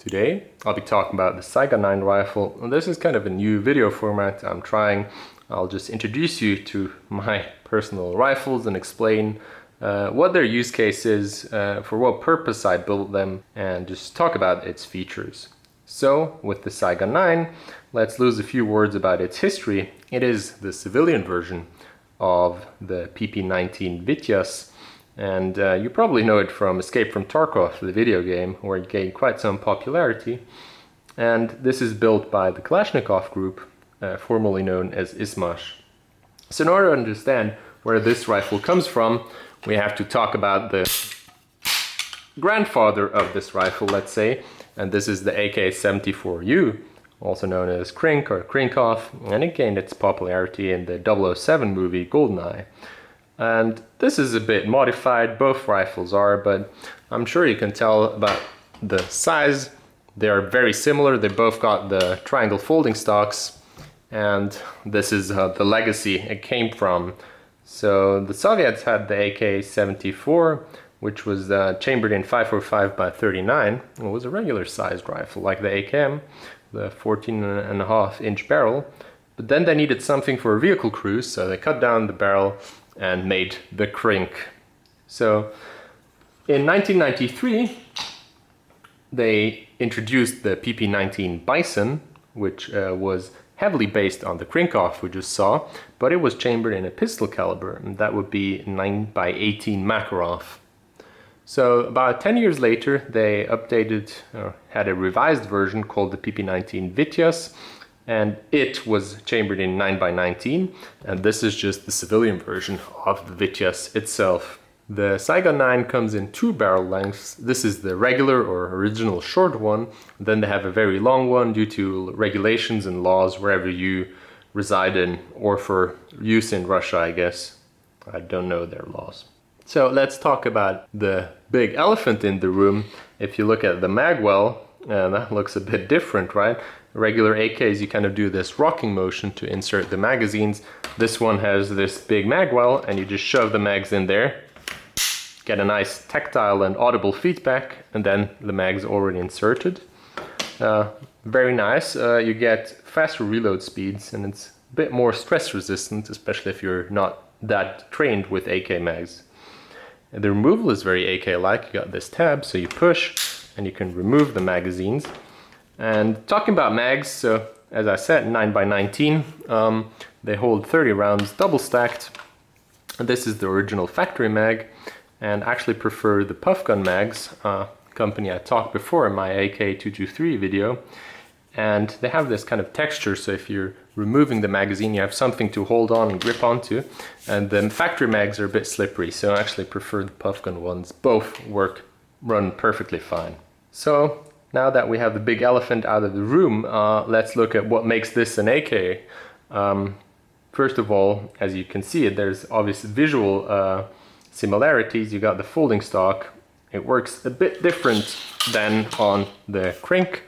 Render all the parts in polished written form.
Today I'll be talking about the Saiga 9 rifle. This is kind of a new video format I'm trying. I'll just introduce you to my personal rifles and explain what their use case is, for what purpose I built them, and just talk about its features. So with the Saiga 9, let's lose a few words about its history. It is the civilian version of the PP-19 Vityaz. And you probably know it from Escape from Tarkov, the video game, where it gained quite some popularity. And this is built by the Kalashnikov group, formerly known as Ismash. So in order to understand where this rifle comes from, we have to talk about the grandfather of this rifle, let's say. And this is the AK-74U, also known as Krink or Krinkov, and it gained its popularity in the 007 movie GoldenEye. And this is a bit modified, both rifles are, but I'm sure you can tell about the size. They are very similar. They both got the triangle folding stocks, and this is the legacy it came from. So the Soviets had the AK-74, which was chambered in 545 by 39. It was a regular sized rifle like the AKM, the 14.5-inch barrel. But then they needed something for a vehicle cruise, so they cut down the barrel and made the Krink. So in 1993 they introduced the PP-19 Bison, which was heavily based on the Krinkov we just saw, but it was chambered in a pistol caliber, and that would be 9x18 Makarov. So about 10 years later they updated, had a revised version called the PP-19 Vityaz, and it was chambered in 9x19, and this is just the civilian version of the Vityaz itself. The Saiga 9 comes in two barrel lengths. This is the regular or original short one, then they have a very long one due to regulations and laws wherever you reside in, or for use in Russia, I guess. I don't know their laws. So let's talk about the big elephant in the room. If you look at the Magwell, that looks a bit different, right? Regular AKs, you kind of do this rocking motion to insert the magazines. This one has this big magwell, and you just shove the mags in there, get a nice tactile and audible feedback, and then the mag's already inserted. Very nice. You get faster reload speeds, and it's a bit more stress resistant, especially if you're not that trained with AK mags. And the removal is very AK-like. You got this tab, so you push, and you can remove the magazines. And talking about mags, so as I said, 9x19, they hold 30 rounds double stacked. And this is the original factory mag, and I actually prefer the puff gun mags, company I talked before in my AK-223 video. And they have this kind of texture, so if you're removing the magazine you have something to hold on and grip onto. And the factory mags are a bit slippery, so I actually prefer the puff gun ones. Both run perfectly fine. So now that we have the big elephant out of the room, let's look at what makes this an AK. First of all, as you can see, there's obvious visual similarities. You got the folding stock. It works a bit different than on the Krink.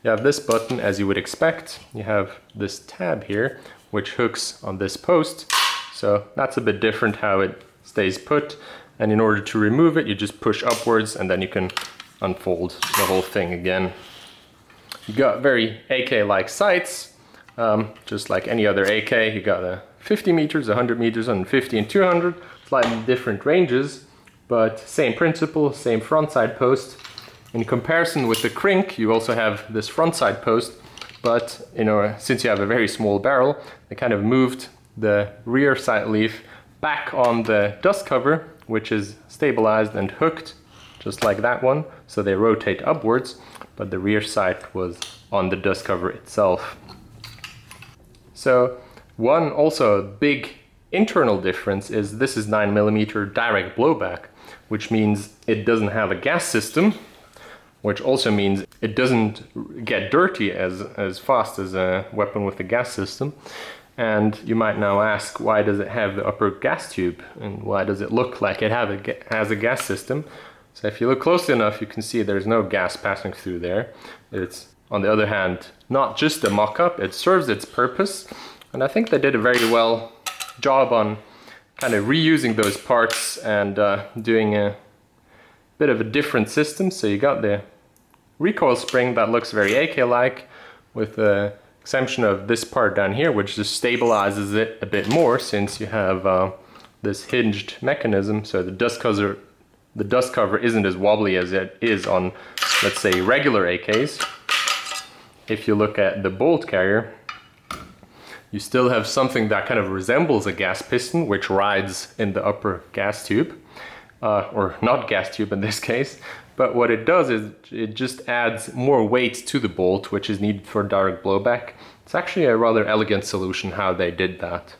You have this button, as you would expect. You have this tab here, which hooks on this post. So that's a bit different how it stays put. And in order to remove it, you just push upwards, and then you can unfold the whole thing again. You got very AK-like sights, just like any other AK. You got a 50 meters, 100 meters, 150 and 200, slightly different ranges, but same principle, same front side post. In comparison with the Krink, you also have this front side post, but since you have a very small barrel, they kind of moved the rear sight leaf back on the dust cover, which is stabilized and hooked just like that one, so they rotate upwards, but the rear sight was on the dust cover itself. So one also big internal difference is this is 9mm direct blowback, which means it doesn't have a gas system, which also means it doesn't get dirty as fast as a weapon with a gas system. And you might now ask, why does it have the upper gas tube, and why does it look like it has a gas system? So if you look closely enough, you can see there's no gas passing through there. It's, on the other hand, not just a mock-up, it serves its purpose. And I think they did a very well job on kind of reusing those parts and doing a bit of a different system. So you got the recoil spring that looks very AK-like, with the exception of this part down here, which just stabilizes it a bit more since you have this hinged mechanism, so the dust cover isn't as wobbly as it is on, let's say, regular AKs. If you look at the bolt carrier, you still have something that kind of resembles a gas piston, which rides in the upper gas tube, or not gas tube in this case. But what it does is it just adds more weight to the bolt, which is needed for direct blowback. It's actually a rather elegant solution how they did that.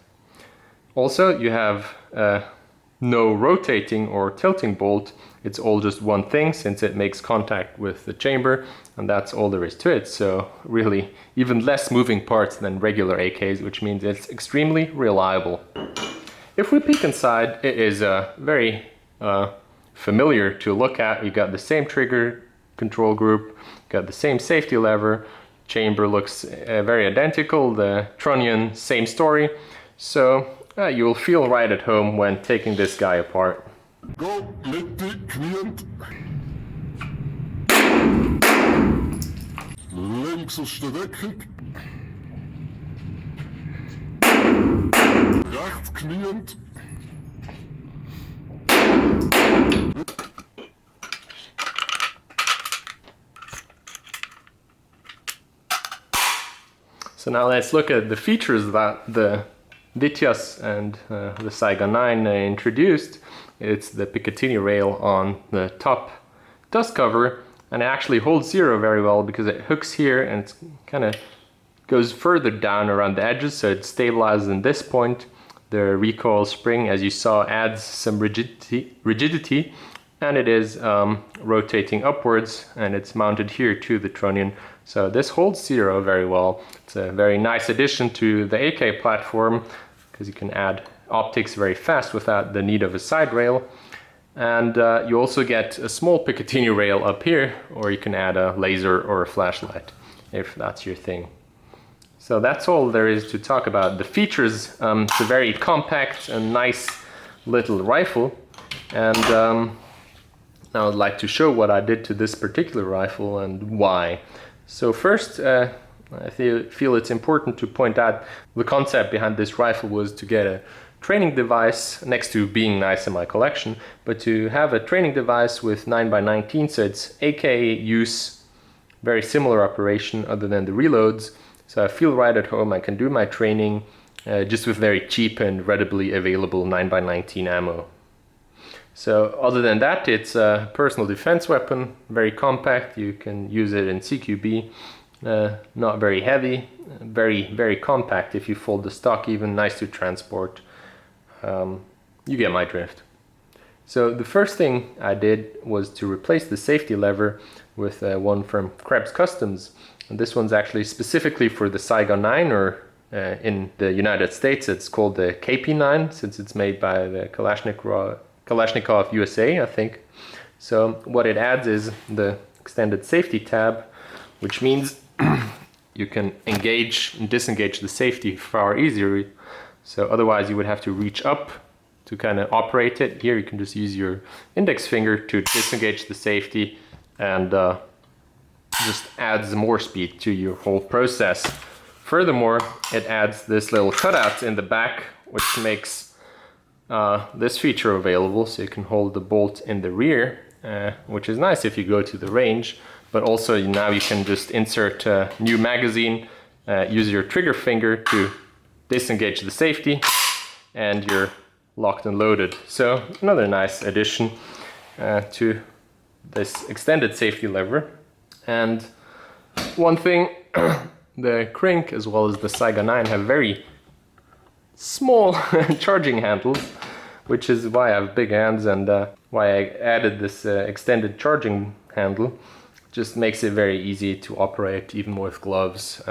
Also, you have no rotating or tilting bolt. It's all just one thing since it makes contact with the chamber, and that's all there is to it. So really even less moving parts than regular AKs, which means it's extremely reliable. If we peek inside, it is very familiar to look at. You got the same trigger control group, got the same safety lever, chamber looks very identical, the trunnion same story, so you will feel right at home when taking this guy apart. Go, klient. Längste Deckung. Rechts klient. So now let's look at the features that the Vityas and the Saiga 9 introduced. It's the Picatinny rail on the top dust cover, and it actually holds zero very well because it hooks here and it kind of goes further down around the edges, so it stabilizes in this point. The recoil spring, as you saw, adds some rigidity, and it is rotating upwards, and it's mounted here to the trunnion. So this holds zero very well. It's a very nice addition to the AK platform because you can add optics very fast without the need of a side rail. And you also get a small Picatinny rail up here, or you can add a laser or a flashlight if that's your thing. So that's all there is to talk about the features. It's a very compact and nice little rifle, and now I'd like to show what I did to this particular rifle and why. So first, I feel it's important to point out the concept behind this rifle was to get a training device next to being nice in my collection, but to have a training device with 9x19, so it's AK use, very similar operation other than the reloads. So I feel right at home. I can do my training just with very cheap and readily available 9x19 ammo. So other than that, it's a personal defense weapon, very compact. You can use it in CQB, not very heavy, very compact if you fold the stock, even nice to transport. You get my drift. So the first thing I did was to replace the safety lever with one from Krebs Customs. And this one's actually specifically for the Saiga 9, or in the United States it's called the KP9, since it's made by the Kalashnikov USA, I think. So what it adds is the extended safety tab, which means you can engage and disengage the safety far easier. So otherwise you would have to reach up to kind of operate it. Here you can just use your index finger to disengage the safety, and just adds more speed to your whole process. Furthermore, it adds this little cutout in the back, which makes this feature available, so you can hold the bolt in the rear, which is nice if you go to the range, but also now you can just insert a new magazine, use your trigger finger to disengage the safety, and you're locked and loaded. So another nice addition to this extended safety lever. And one thing, the Krink as well as the Saiga 9 have very small charging handles, which is why I have big hands, and why I added this extended charging handle. Just makes it very easy to operate even with gloves,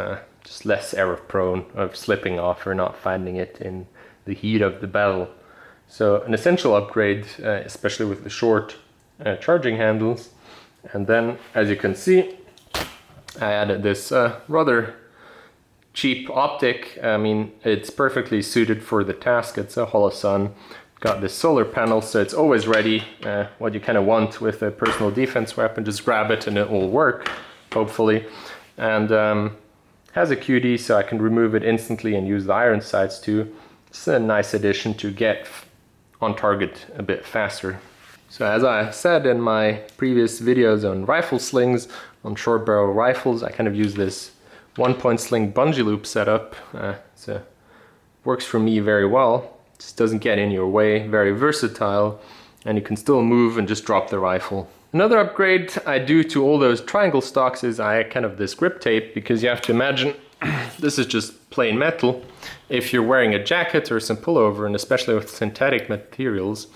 just less error prone of slipping off or not finding it in the heat of the battle. So an essential upgrade, especially with the short charging handles. And then, as you can see, I added this rather cheap optic. I mean, it's perfectly suited for the task. It's a holosun. Got this solar panel, so it's always ready. What you kind of want with a personal defense weapon, just grab it and it will work, hopefully. And has a QD, so I can remove it instantly and use the iron sights too. It's a nice addition to get on target a bit faster. So as I said in my previous videos on rifle slings, on short barrel rifles, I kind of use this 1-point sling bungee loop setup. Works for me very well. Just doesn't get in your way, very versatile, and you can still move and just drop the rifle. Another upgrade I do to all those triangle stocks is I kind of this grip tape, because you have to imagine this is just plain metal. If you're wearing a jacket or some pullover, and especially with synthetic materials,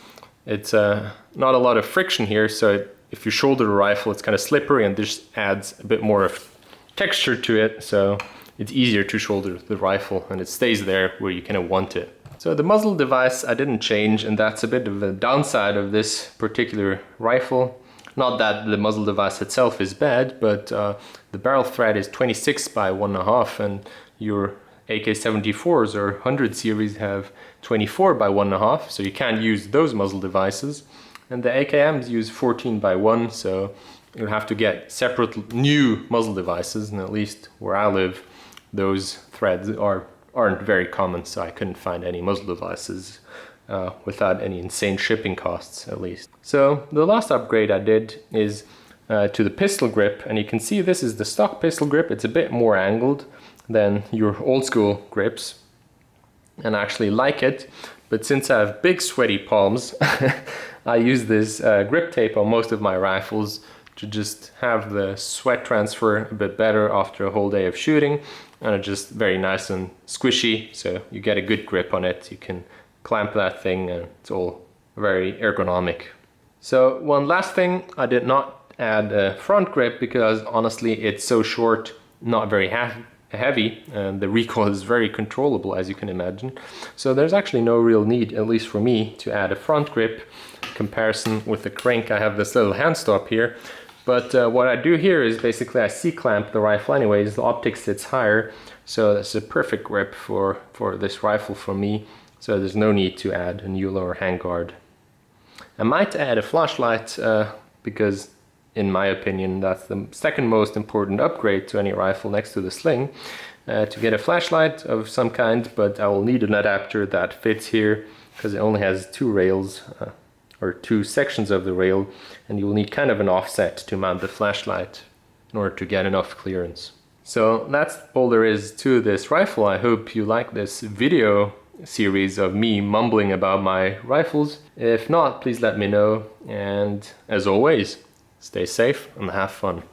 it's not a lot of friction here, so if you shoulder the rifle it's kind of slippery, and this adds a bit more of texture to it, so it's easier to shoulder the rifle and it stays there where you kind of want it. So the muzzle device I didn't change, and that's a bit of a downside of this particular rifle. Not that the muzzle device itself is bad, but the barrel thread is 26 by 1.5, and your AK-74s or 100 series have 24 by 1.5, so you can't use those muzzle devices. And the AKMs use 14 by 1, so you'll have to get separate new muzzle devices, and at least where I live, those threads aren't very common, so I couldn't find any muzzle devices without any insane shipping costs, at least. So the last upgrade I did is to the pistol grip, and you can see this is the stock pistol grip. It's a bit more angled than your old school grips, and I actually like it, but since I have big sweaty palms, I use this grip tape on most of my rifles to just have the sweat transfer a bit better after a whole day of shooting, and it's just very nice and squishy, so you get a good grip on it. You can clamp that thing and it's all very ergonomic. So one last thing, I did not add a front grip because honestly it's so short, not very heavy, and the recoil is very controllable, as you can imagine. So there's actually no real need, at least for me, to add a front grip. In comparison with the crank, I have this little hand stop here. But what I do here is basically I C-clamp the rifle anyways, the optic sits higher, so that's a perfect grip for this rifle for me, so there's no need to add a new lower handguard. I might add a flashlight because in my opinion that's the second most important upgrade to any rifle next to the sling, to get a flashlight of some kind, but I will need an adapter that fits here because it only has two rails, or two sections of the rail, and you'll need kind of an offset to mount the flashlight in order to get enough clearance. So that's all there is to this rifle. I hope you like this video series of me mumbling about my rifles. If not, please let me know, and as always, stay safe and have fun.